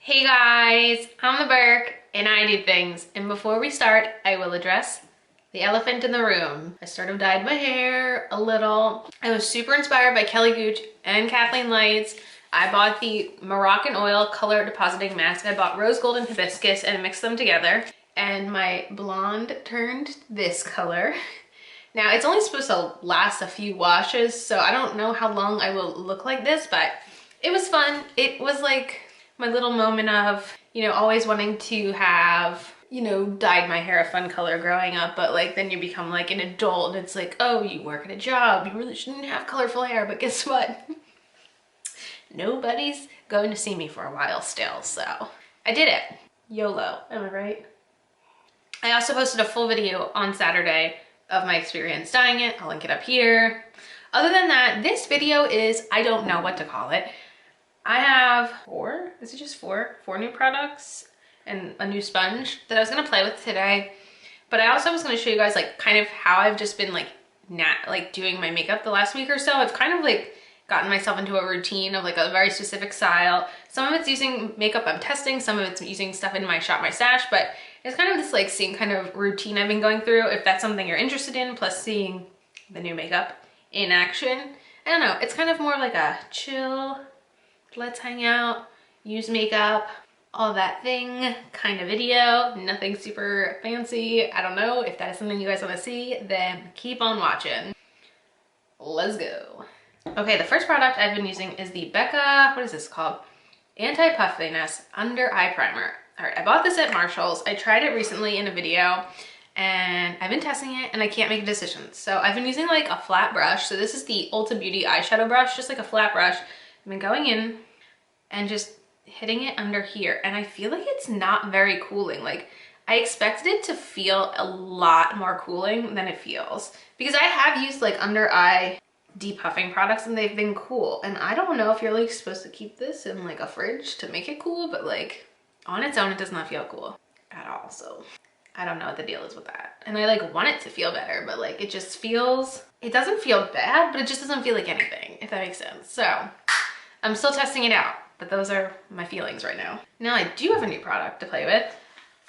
Hey guys, I'm the Burke and I do things. And before we start, I will address the elephant in the room. I sort of dyed my hair a little. I was super inspired by Kelly Gooch and Kathleen Lights. I bought the Moroccan Oil Color Depositing Mask. I bought rose gold and hibiscus and mixed them together. And my blonde turned this color. Now it's only supposed to last a few washes, so I don't know how long I will look like this, but it was fun. It was like my little moment of, always wanting to have, dyed my hair a fun color growing up, but like then you become like an adult and it's like, oh, you work at a job, you really shouldn't have colorful hair, but guess what? Nobody's going to see me for a while still, so I did it. YOLO, am I right? I also posted a full video on Saturday of my experience dyeing it. I'll link it up here. Other than that, this video is, I don't know what to call it. I have four new products and a new sponge that I was gonna play with today. But I also was gonna show you guys like kind of how I've just been like doing my makeup the last week or so. I've kind of like gotten myself into a routine of like a very specific style. Some of it's using makeup I'm testing, some of it's using stuff in my Shop My Stash, but it's kind of this like same kind of routine I've been going through. If that's something you're interested in, plus seeing the new makeup in action. I don't know, it's kind of more like a chill, let's hang out, use makeup, all that thing kind of video. Nothing super fancy. I don't know if that is something you guys want to see, then keep on watching. Let's go. Okay, the first product I've been using is the Becca, what is this called? Anti-Puffiness Under Eye Primer. All right, I bought this at Marshall's. I tried it recently in a video and I've been testing it and I can't make a decision. So I've been using like a flat brush. So this is the Ulta Beauty eyeshadow brush, just like a flat brush. I've been going in and just hitting it under here, and I feel like it's not very cooling. Like I expected it to feel a lot more cooling than it feels, because I have used like under eye depuffing products and they've been cool, and I don't know if you're like supposed to keep this in like a fridge to make it cool, but like on its own it does not feel cool at all. So I don't know what the deal is with that, and I like want it to feel better, but like it just feels, it doesn't feel bad, but it just doesn't feel like anything, if that makes sense. So I'm still testing it out, but those are my feelings right now. Now I do have a new product to play with.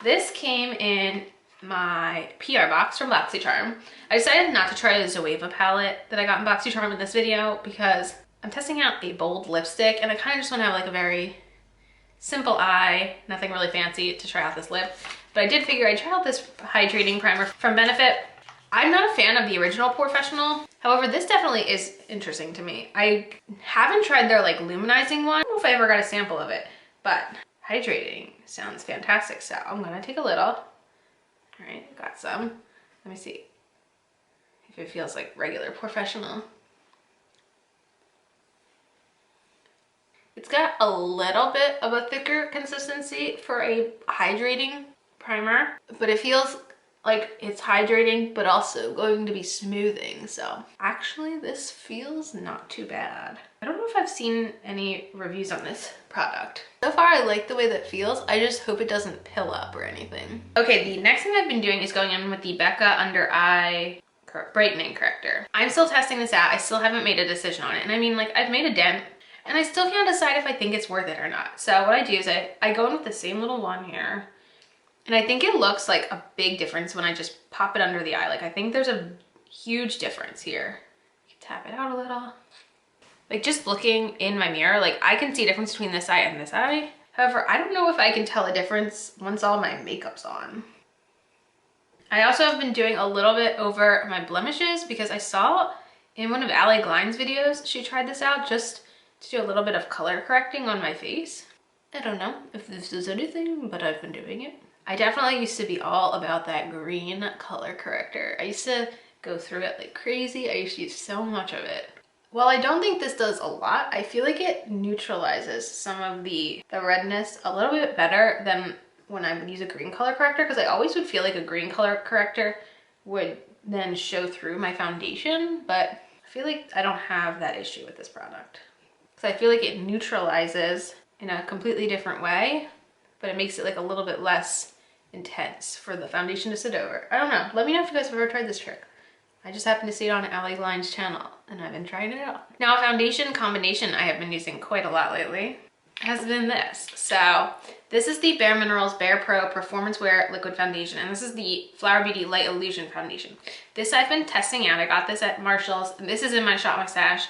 This came in my PR box from BoxyCharm. I decided not to try the Zoeva palette that I got in BoxyCharm in this video because I'm testing out a bold lipstick and I kind of just want to have like a very simple eye, nothing really fancy to try out this lip. But I did figure I'd try out this hydrating primer from Benefit. I'm not a fan of the original Professional. However, this definitely is interesting to me. I haven't tried their like luminizing one. I don't know if I ever got a sample of it, but hydrating sounds fantastic. So I'm gonna take a little. All right, got some. Let me see if it feels like regular Professional. It's got a little bit of a thicker consistency for a hydrating primer, but it feels like it's hydrating but also going to be smoothing. So actually this feels not too bad. I don't know if I've seen any reviews on this product. So far I like the way that feels. I just hope it doesn't pill up or anything. Okay, the next thing I've been doing is going in with the Becca Under Eye Brightening Corrector. I'm still testing this out. I still haven't made a decision on it, and I mean, like, I've made a dent and I still can't decide if I think it's worth it or not. So what I do is I go in with the same little one here. And I think it looks like a big difference when I just pop it under the eye. Like I think there's a huge difference here. You can tap it out a little. Like just looking in my mirror, like I can see a difference between this eye and this eye. However, I don't know if I can tell a difference once all my makeup's on. I also have been doing a little bit over my blemishes because I saw in one of Allie Glein's videos, she tried this out just to do a little bit of color correcting on my face. I don't know if this is anything, but I've been doing it. I definitely used to be all about that green color corrector. I used to go through it like crazy. I used to use so much of it. While I don't think this does a lot, I feel like it neutralizes some of the redness a little bit better than when I would use a green color corrector, because I always would feel like a green color corrector would then show through my foundation, but I feel like I don't have that issue with this product. Because I feel like it neutralizes in a completely different way, but it makes it like a little bit less intense for the foundation to sit over. I don't know. Let me know if you guys have ever tried this trick. I just happened to see it on Allie Glein's channel and I've been trying it out. Now, a foundation combination I have been using quite a lot lately has been this. So this is the Bare Minerals Bare Pro Performance Wear Liquid Foundation, and this is the Flower Beauty Light Illusion Foundation. This I've been testing out. I got this at Marshall's, and this is in my Shop My Stash.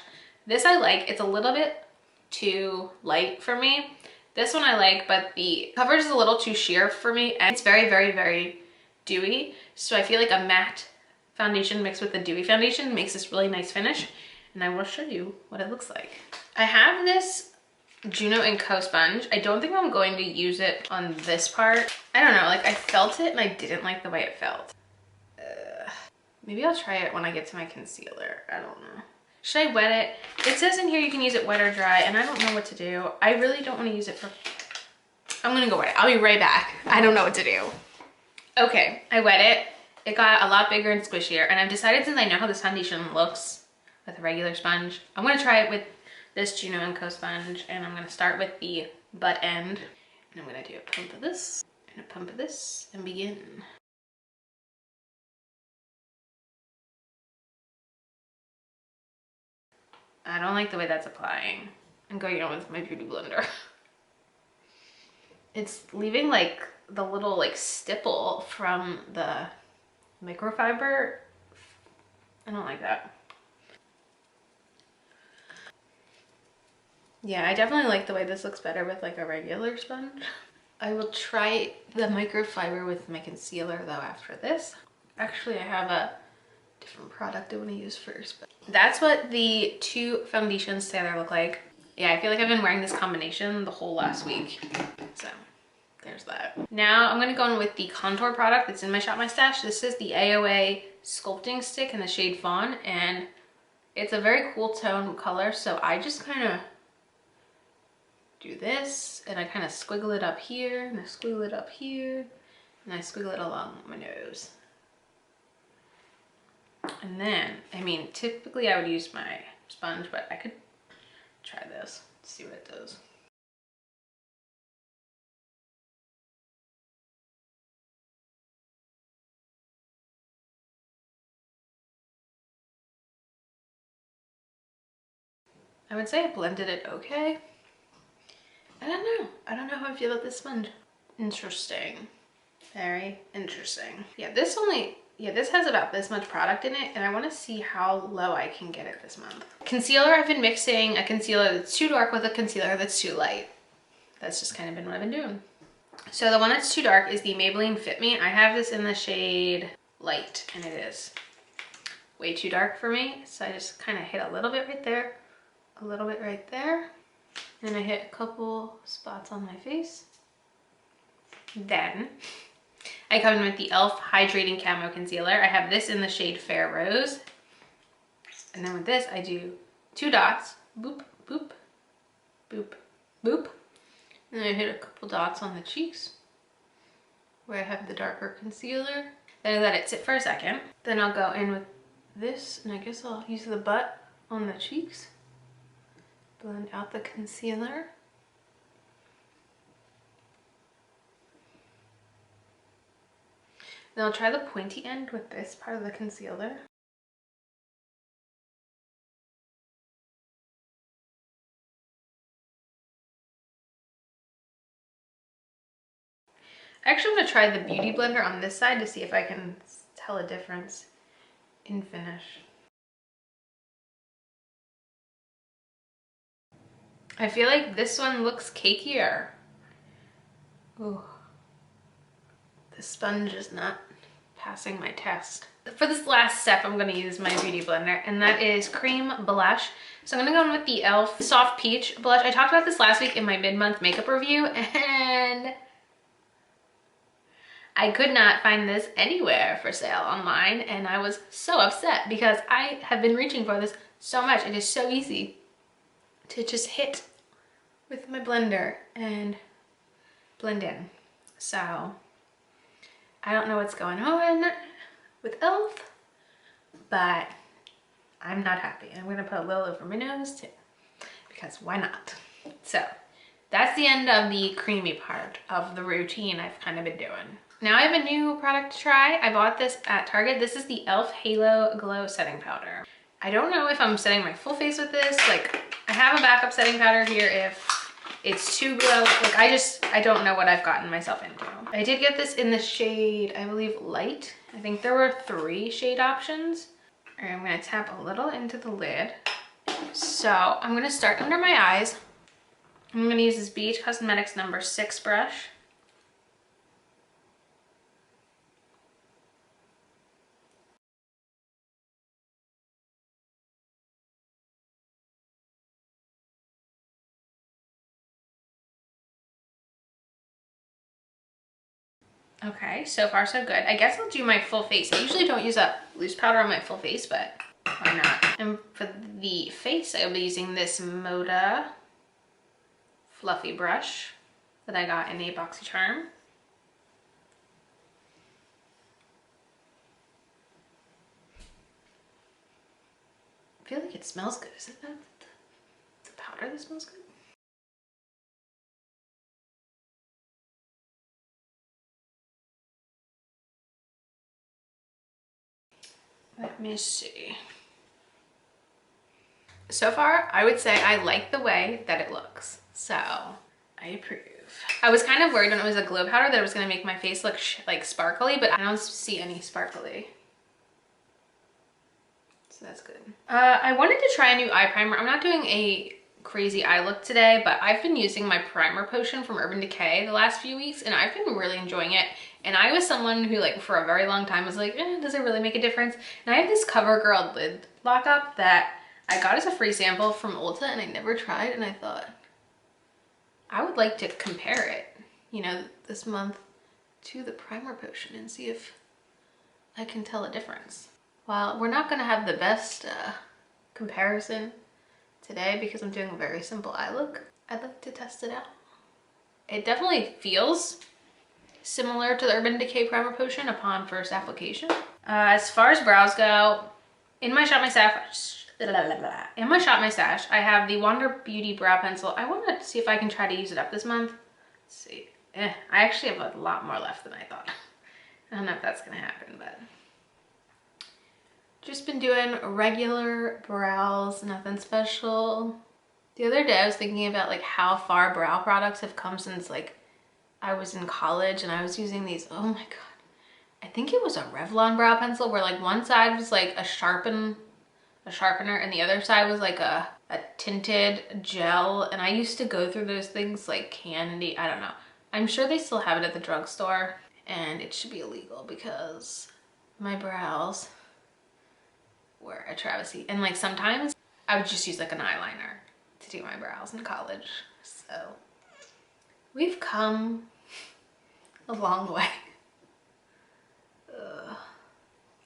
This I like. It's a little bit too light for me. This one I like, but the coverage is a little too sheer for me, and it's very, very, very dewy. So I feel like a matte foundation mixed with the dewy foundation makes this really nice finish, and I will show you what it looks like. I have this Juno & Co sponge. I don't think I'm going to use it on this part. I don't know, like I felt it and I didn't like the way it felt. Maybe I'll try it when I get to my concealer. I don't know. Should I wet it? It says in here you can use it wet or dry, and I don't know what to do. I really don't want to use it for... I'm gonna go wet it. I'll be right back. I don't know what to do. Okay, I wet it. It got a lot bigger and squishier, and I've decided, since I know how this foundation looks with a regular sponge, I'm gonna try it with this Juno & Co sponge, and I'm gonna start with the butt end. And I'm gonna do a pump of this, and a pump of this, and begin. I don't like the way that's applying. I'm going on with my beauty blender. It's leaving like the little like stipple from the microfiber. I don't like that. Yeah, I definitely like the way this looks better with like a regular sponge. I will try the microfiber with my concealer though after this. Actually, I have a different product I want to use first, but that's what the two foundations together look like. Yeah, I feel like I've been wearing this combination the whole last week, so there's that. Now I'm going to go in with the contour product that's in my Shop My Stash. This is the AOA sculpting stick in the shade Fawn, and it's a very cool tone color, so I just kind of do this and I kind of squiggle it up here, and I squiggle it up here, and I squiggle it along my nose. And then, I mean, typically I would use my sponge, but I could try this, see what it does. I would say I blended it okay. I don't know. I don't know how I feel about this sponge. Interesting. Very interesting. Yeah, this has about this much product in it, and I want to see how low I can get it this month. Concealer, I've been mixing a concealer that's too dark with a concealer that's too light. That's just kind of been what I've been doing. So the one that's too dark is the Maybelline Fit Me. I have this in the shade Light, and it is way too dark for me. So I just kind of hit a little bit right there, a little bit right there. And I hit a couple spots on my face. Then I come in with the e.l.f. Hydrating Camo Concealer. I have this in the shade Fair Rose. And then with this, I do 2 dots. Boop, boop, boop, boop. And then I hit a couple dots on the cheeks where I have the darker concealer. Then I let it sit for a second. Then I'll go in with this, and I guess I'll use the butt on the cheeks. Blend out the concealer. Then I'll try the pointy end with this part of the concealer. Actually, I'm going to try the Beauty Blender on this side to see if I can tell a difference in finish. I feel like this one looks cakier. Ooh. The sponge is not passing my test. For this last step, I'm going to use my Beauty Blender, and that is Cream Blush. So I'm going to go in with the e.l.f. Soft Peach Blush. I talked about this last week in my mid-month makeup review, and I could not find this anywhere for sale online, and I was so upset because I have been reaching for this so much. It is so easy to just hit with my blender and blend in. So I don't know what's going on with e.l.f., but I'm not happy. I'm gonna put a little over my nose too, because why not? So that's the end of the creamy part of the routine I've kind of been doing. Now I have a new product to try. I bought this at Target. This is the e.l.f. Halo Glow Setting Powder. I don't know if I'm setting my full face with this. Like, I have a backup setting powder here if It's too glow. Like I don't know what I've gotten myself into. I did get this in the shade, I believe, light. I think there were 3 shade options. All right, I'm gonna tap a little into the lid. So I'm gonna start under my eyes. I'm gonna use this BH Cosmetics number 6 brush. Okay, so far so good. I guess I'll do my full face. I usually don't use a loose powder on my full face, but why not? And for the face, I'll be using this Moda fluffy brush that I got in a BoxyCharm. I feel like it smells good. Is it the powder that smells good? Let me see. So far, I would say I like the way that it looks. So, I approve. I was kind of worried when it was a glow powder that it was going to make my face look like sparkly, but I don't see any sparkly. So that's good. I wanted to try a new eye primer. I'm not doing a crazy eye look today, but I've been using my primer potion from Urban Decay the last few weeks, and I've been really enjoying it. And I was someone who, like, for a very long time was like, does it really make a difference? And I have this CoverGirl lid lockup that I got as a free sample from Ulta, and I never tried, and I thought I would like to compare it, you know, this month to the primer potion and see if I can tell a difference. Well, we're not gonna have the best comparison today because I'm doing a very simple eye look. I'd like to test it out. It definitely feels similar to the Urban Decay primer potion upon first application. As far as brows go, in my Shop My Stash, I have the Wander Beauty brow pencil. I want to see if I can try to use it up this month. Let's see. I actually have a lot more left than I thought. I don't know if that's gonna happen, but just been doing regular brows, nothing special. The other day I was thinking about like how far brow products have come since like I was in college, and I was using these, oh my god, I think it was a Revlon brow pencil where like one side was like a sharpener and the other side was like a tinted gel, and I used to go through those things like candy. I don't know. I'm sure they still have it at the drugstore, and it should be illegal because my brows were a travesty. And like sometimes I would just use like an eyeliner to do my brows in college. So we've come a long way.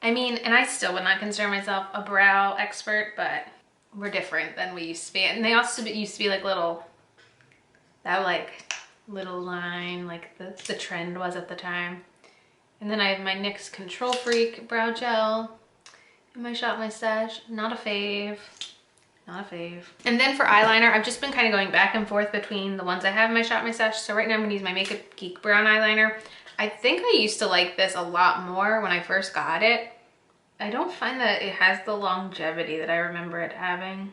I mean, and I still would not consider myself a brow expert, but we're different than we used to be. And they also used to be like little line, like the trend was at the time. And then I have my NYX Control Freak brow gel in my Shop My Stash. Not a fave. Not a fave. And then for eyeliner, I've just been kind of going back and forth between the ones I have in my Shop My Stash. So right now I'm gonna use my Makeup Geek brown eyeliner. I think I used to like this a lot more when I first got it. I don't find that it has the longevity that I remember it having.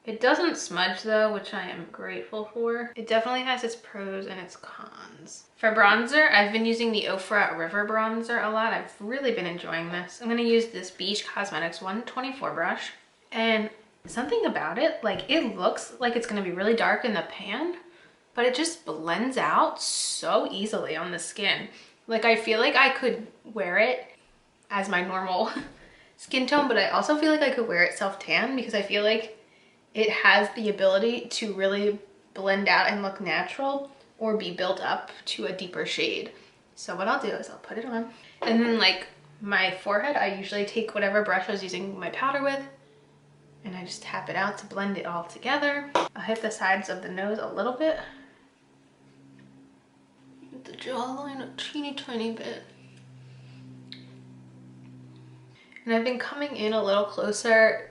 It doesn't smudge though, which I am grateful for. It definitely has its pros and its cons. For bronzer, I've been using the Ofra River bronzer a lot. I've really been enjoying this. I'm gonna use this BH Cosmetics 124 brush. And something about it, like it looks like it's gonna be really dark in the pan, but it just blends out so easily on the skin. Like I feel like I could wear it as my normal skin tone, but I also feel like I could wear it self-tan because I feel like it has the ability to really blend out and look natural or be built up to a deeper shade. So what I'll do is I'll put it on, and then like my forehead, I usually take whatever brush I was using my powder with and I just tap it out to blend it all together. I'll hit the sides of the nose a little bit, the jawline a teeny tiny bit. And I've been coming in a little closer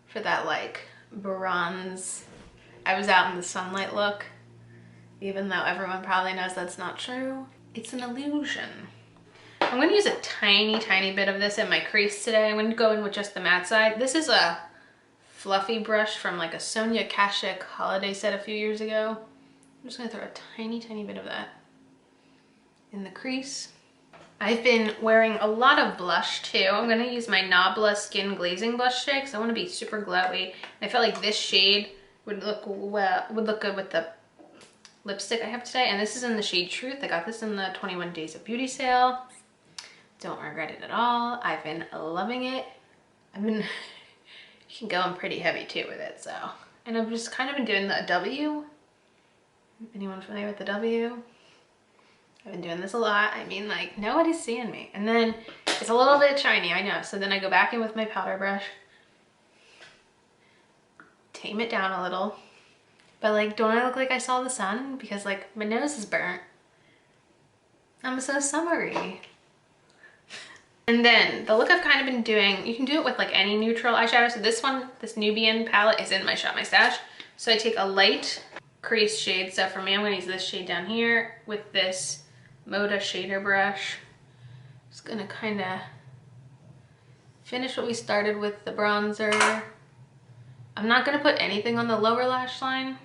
for that like bronze, I was out in the sunlight look, even though everyone probably knows that's not true. It's an illusion. I'm gonna use a tiny bit of this in my crease today. I'm gonna go in with just the matte side. This is a fluffy brush from like a Sonia Kashuk holiday set a few years ago. I'm just gonna throw a tiny, tiny bit of that in the crease. I've been wearing a lot of blush too. I'm gonna use my Nabla Skin Glazing Blush today because I wanna be super glowy. I felt like this shade would look good with the lipstick I have today. And this is in the shade Truth. I got this in the 21 Days of Beauty sale. Don't regret it at all. I've been loving it. You can go in pretty heavy too with it, so. And I've just kind of been doing the W. Anyone familiar with the W? I've been doing this a lot. I mean, like, nobody's seeing me. And then it's a little bit shiny, I know. So then I go back in with my powder brush, tame it down a little. But like, don't I look like I saw the sun? Because like, my nose is burnt. I'm so summery. And then the look I've kind of been doing, you can do it with like any neutral eyeshadow. So this one, this Nubian palette is in my Shop My Stash. So I take a light crease shade. So for me, I'm gonna use this shade down here with this Moda shader brush. Just gonna kind of finish what we started with the bronzer. I'm not gonna put anything on the lower lash line.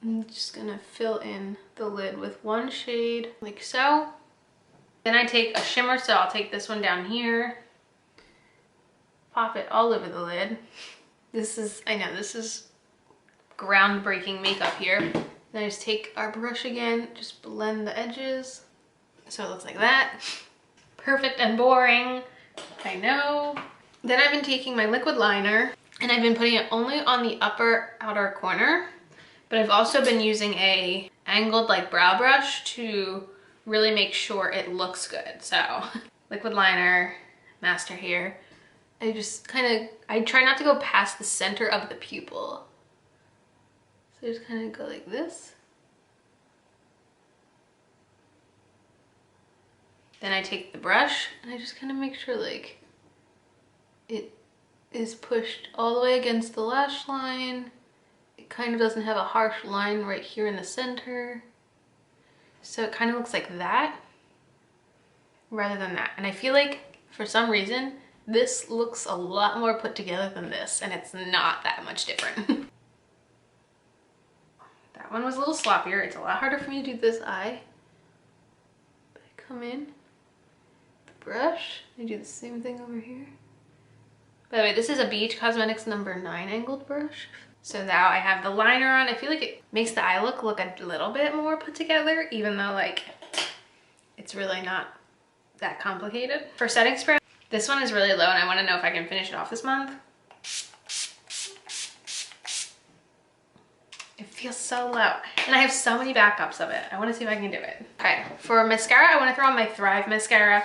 I'm just gonna fill in the lid with one shade like so. Then I take a shimmer, so I'll take this one down here, pop it all over the lid. I know this is groundbreaking makeup here. Then I just take our brush again, just blend the edges. So it looks like that. Perfect and boring, I know. Then I've been taking my liquid liner and I've been putting it only on the upper outer corner, but I've also been using a angled like brow brush to really make sure it looks good. So liquid liner, master here. I try not to go past the center of the pupil. So I just kind of go like this. Then I take the brush and I just kind of make sure like it is pushed all the way against the lash line. It kind of doesn't have a harsh line right here in the center. So it kind of looks like that rather than that. And I feel like for some reason, this looks a lot more put together than this, and it's not that much different. That one was a little sloppier. It's a lot harder for me to do this eye. But I come in, the brush, I do the same thing over here. By the way, this is a Beach Cosmetics number 9 angled brush. So now I have the liner on. I feel like it makes the eye look a little bit more put together, even though like it's really not that complicated. For setting spray, this one is really low and I want to know if I can finish it off this month. It feels so low and I have so many backups of it. I want to see if I can do it. Okay, for mascara, I want to throw on my Thrive mascara.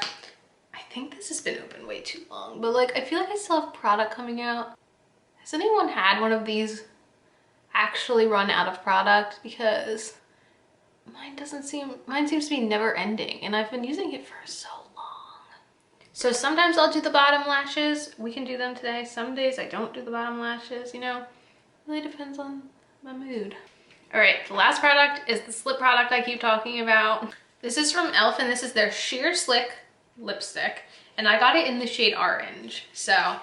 I think this has been open way too long, but like I feel like I still have product coming out. Has anyone had one of these actually run out of product? Because mine seems to be never ending and I've been using it for so long. So sometimes I'll do the bottom lashes. We can do them today. Some days I don't do the bottom lashes, you know, really depends on my mood. All right, the last product is the lip product I keep talking about. This is from e.l.f. and this is their Sheer Slick lipstick. And I got it in the shade Orange. So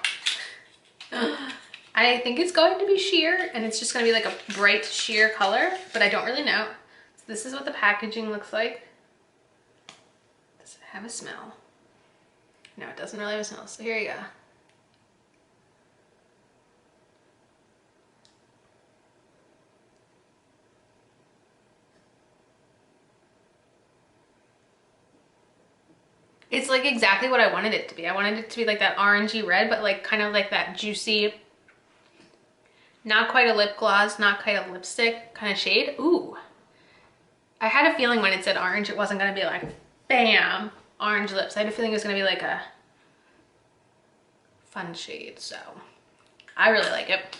I think it's going to be sheer and it's just going to be like a bright sheer color, but I don't really know. So this is what the packaging looks like. Does it have a smell? No, it doesn't really have a smell. So here you go. It's like exactly what I wanted it to be. I wanted it to be like that orangey red, but like kind of like that juicy, not quite a lip gloss, not quite a lipstick kind of shade. Ooh. I had a feeling when it said orange, it wasn't gonna be like, bam, orange lips. I had a feeling it was gonna be like a fun shade, so I really like it.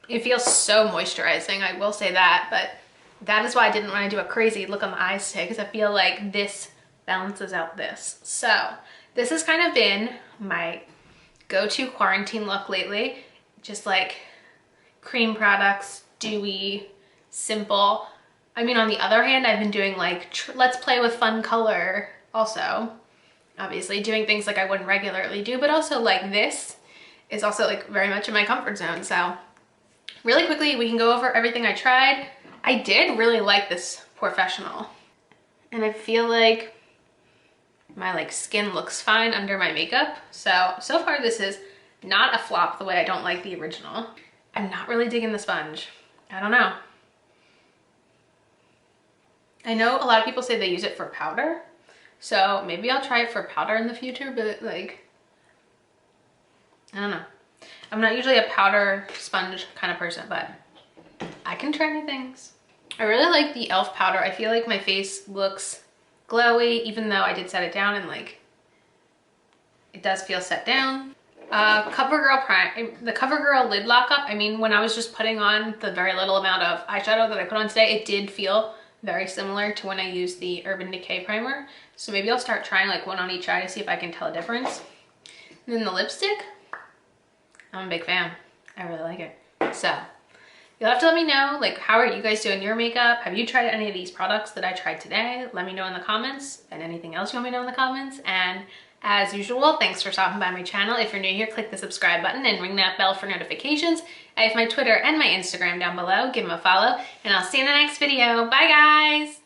It feels so moisturizing, I will say that, but that is why I didn't want to do a crazy look on the eyes today, because I feel like this balances out this. So this has kind of been my go-to quarantine look lately. Just like cream products, dewy, simple. I mean, on the other hand, I've been doing like, let's play with fun color also. Obviously doing things like I wouldn't regularly do, but also like this is also like very much in my comfort zone. So Really quickly, we can go over everything I tried. I did really like this Professional, and I feel like my skin looks fine under my makeup. So far this is not a flop the way I don't like the original. I'm not really digging the sponge. I don't know. I know a lot of people say they use it for powder, so maybe I'll try it for powder in the future, but I don't know. I'm not usually a powder sponge kind of person, but I can try new things. I really like the e.l.f. powder. I feel like my face looks glowy, even though I did set it down and it does feel set down. The CoverGirl lid lockup. I mean, when I was just putting on the very little amount of eyeshadow that I put on today, it did feel very similar to when I used the Urban Decay primer. So maybe I'll start trying one on each eye to see if I can tell a difference. And then the lipstick, I'm a big fan. I really like it. So you'll have to let me know, how are you guys doing your makeup? Have you tried any of these products that I tried today? Let me know in the comments, and anything else you want me to know in the comments. And as usual, thanks for stopping by my channel. If you're new here, click the subscribe button and ring that bell for notifications. I have my Twitter and my Instagram down below. Give them a follow, and I'll see you in the next video. Bye, guys!